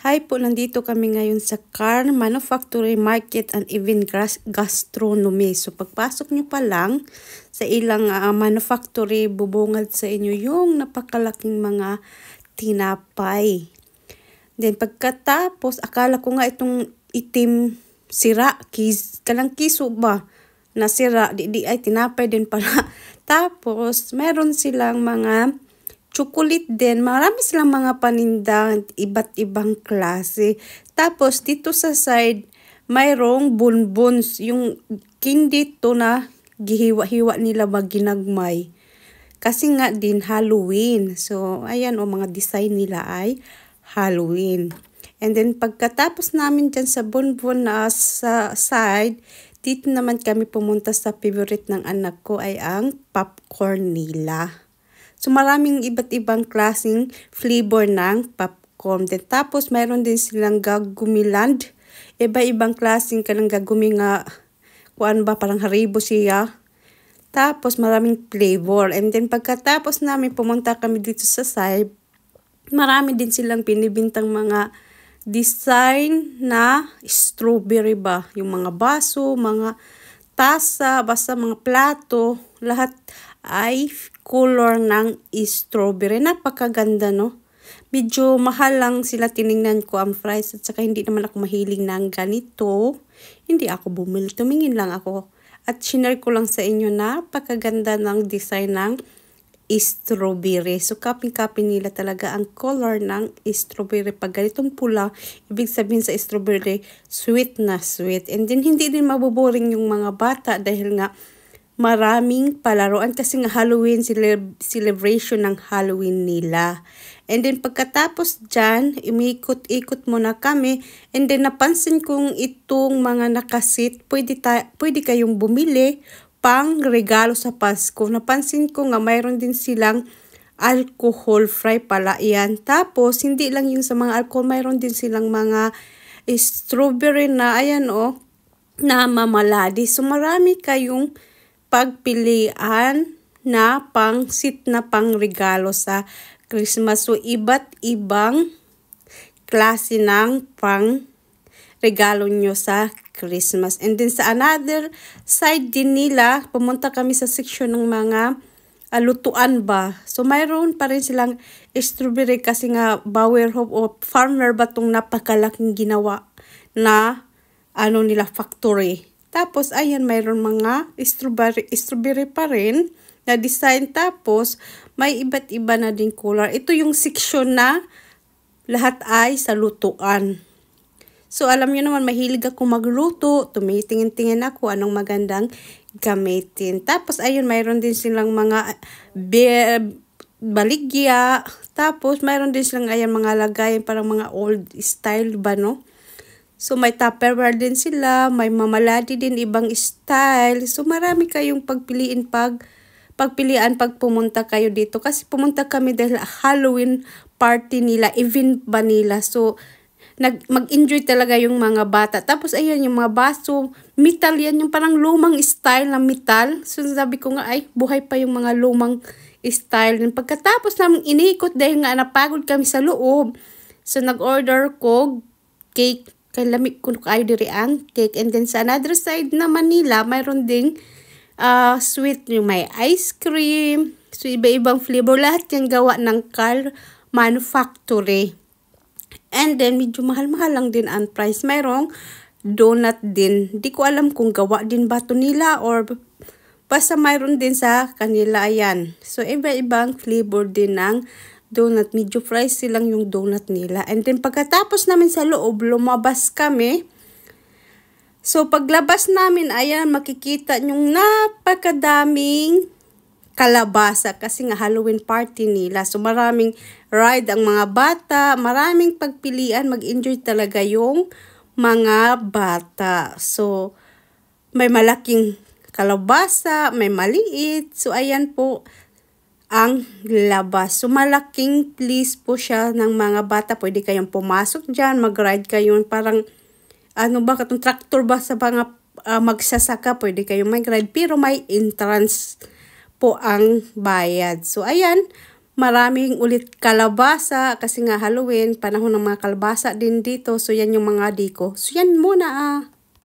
Hi po, nandito kami ngayon sa Car Manufacturing Market and Even Gastronomy. So pagpasok nyo pa lang sa ilang manufactory, bubungad sa inyo yung napakalaking mga tinapay. Then pagkatapos, akala ko nga itong itim sira, kalang kiso ba? Na sira, di ay tinapay din pala. Tapos, meron silang mga chocolate din. Marami silang mga paninda, iba't ibang klase. Tapos, dito sa side, mayroong bonbons. Yung candy to na gihiwa-hiwa nila ba ginagmay. Kasi nga din Halloween. So, ayan o, mga design nila ay Halloween. And then, pagkatapos namin dyan sa bonbon na sa side, dito naman kami pumunta sa favorite ng anak ko ay ang popcorn nila. So, maraming iba't ibang klaseng flavor ng popcorn. Then, tapos, mayroon din silang Gagumiland. Iba-ibang klaseng kanang gagumi nga, kuan ba, parang Haribo siya. Tapos, maraming flavor. And then, pagkatapos namin pumunta kami dito sa side, marami din silang pinibintang mga design na strawberry ba. Yung mga baso, mga tasa, basta mga plato, lahat ay color ng strawberry. Napakaganda, no? Medyo mahal lang sila, tiningnan ko ang price at saka hindi naman ako mahiling ng ganito. Hindi ako bumili, tumingin lang ako. At sinare ko lang sa inyo na napakaganda ng design ng strawberry. So, kaping-kaping nila talaga ang color ng strawberry. Pag ganitong pula, ibig sabihin sa strawberry, sweet na sweet. And then, hindi din mabuboring yung mga bata dahil nga maraming palaruan kasi nga Halloween, celebration ng Halloween nila. And then, pagkatapos dyan, imikot-ikot muna kami. And then, napansin kong itong mga nakasit, pwede kayong bumili pang regalo sa Pasko. Napansin ko nga mayroon din silang alcohol-free pala yan. Tapos, hindi lang yung sa mga alcohol, mayroon din silang mga strawberry na, ayan o, na mamaladi. So, marami kayong pagpilian na pang-sit na pang regalo sa Christmas. So, iba't ibang klase ng pang regalo nyo sa Christmas. And then sa another side din nila, pumunta kami sa section ng mga lutuan ba. So mayroon pa rin silang strawberry kasi nga Bauer Hope o farmer ba itong napakalaking ginawa na nila factory. Tapos ayan, mayroon mga strawberry pa rin na design. Tapos may iba't iba na din color. Ito yung section na lahat ay sa lutuan. So, alam nyo naman, mahilig ako magluto. Tumitingin-tingin ako anong magandang gamitin. Tapos, ayun, mayroon din silang mga baligya. Tapos, mayroon din silang ayan, mga lagayan, parang mga old style ba, no? So, may Tupperware din sila. May mamaladi din, ibang style. So, marami kayong pagpilian pag pumunta kayo dito. Kasi pumunta kami dahil Halloween party nila, event ba nila. So, mag-enjoy talaga yung mga bata. Tapos, ayan, yung mga baso, metal yan, yung parang lumang style na metal. So, sabi ko nga, ay, buhay pa yung mga lumang style. And pagkatapos namin inikot, dahil nga napagod kami sa loob. So, nag-order ko cake. Kay lamig ko kayo diri ang cake. And then, sa another side naman nila, mayroon ding sweet, yung may ice cream. So, iba-ibang flavor. Lahat yung gawa ng Car Manufacturing. And then, medyo mahal-mahal lang din ang price. Mayroong donut din. Di ko alam kung gawa din ba ito nila or basta mayroon din sa kanila. Ayan. So, iba-ibang flavor din ng donut. Medyo pricey lang yung donut nila. And then, pagkatapos namin sa loob, lumabas kami. So, paglabas namin, ayan, makikita yung napakadaming kalabasa kasi nga Halloween party nila. So, maraming ride ang mga bata, maraming pagpilian, mag-enjoy talaga yung mga bata. So, may malaking kalabasa, may maliit. So, ayan po ang labas. So, malaking place po siya ng mga bata. Pwede kayong pumasok dyan, mag-ride kayo. Parang, katong tractor ba sa mga magsasaka, pwede kayong mag-ride. Pero may entrance po ang bayad. So, ayan, maraming ulit kalabasa kasi nga Halloween, panahon ng mga kalabasa din dito. So yan yung mga diko. So yan muna